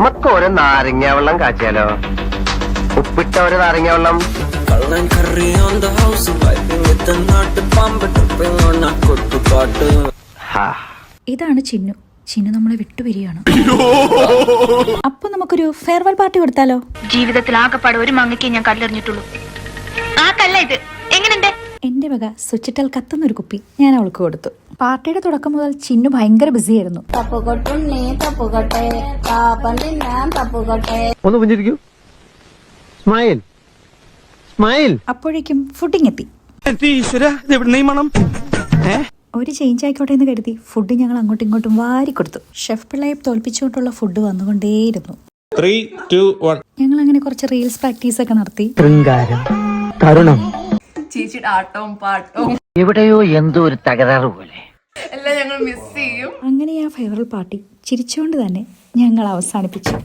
നമുക്ക് ഒരു നാരങ്ങ വെള്ളം കാച്ചിയാലോ? ഉപ്പിട്ട ഒരു നാരങ്ങ വെള്ളം. ഇതാണ് ചിന്നു. ചിന്നു നമ്മളെ വിട്ടുപിരിയാണ്. അപ്പൊ നമുക്കൊരു ഫെയർവെൽ പാർട്ടി കൊടുത്താലോ? ജീവിതത്തിൽ ആകെപ്പാട് ഒരു മങ്ങയ്ക്ക് ഞാൻ കല്ലെറിഞ്ഞിട്ടുള്ളൂ. ആ കല്ല ഇത്. എങ്ങനെയുണ്ട്? എന്റെ വക സ്വിച്ചിട്ടാൽ കത്തുന്നൊരു കുപ്പി ഞാൻ അവൾക്ക് കൊടുത്തു. പാർട്ടിയുടെ തുടക്കം മുതൽ ചിന്നു ഭയങ്കര ബിസി ആയിരുന്നു. ഒന്ന് പുഞ്ചിരിക്കൂ. Smile smile. അപ്പോഴേക്കും ഫുഡിങ് എത്തി. ഒരു ചേഞ്ച് ആയിക്കോട്ടെ എന്ന് കരുതി ഫുഡ് ഞങ്ങൾ അങ്ങോട്ടും ഇങ്ങോട്ടും വാരി കൊടുത്തു. ഷെഫ് പിള്ളയെ തോൽപ്പിച്ചുകൊണ്ടുള്ള ഫുഡ് വന്നുകൊണ്ടേയിരുന്നു. 3, 2, 1. ഞങ്ങൾ അങ്ങനെ കുറച്ച് റീൽസ് പ്രാക്ടീസ് ഒക്കെ നടത്തി. തരുണം. ചേച്ചിയുടെ ആട്ടവും പാട്ടവും എവിടെയോ എന്തോ ഒരു തകരാറ് പോലെ എല്ലാം ഞങ്ങൾ മിസ് ചെയ്യും. അങ്ങനെ ആ ഫെയർവെൽ പാർട്ടി ചിരിച്ചുകൊണ്ട് തന്നെ ഞങ്ങൾ അവസാനിപ്പിച്ചു.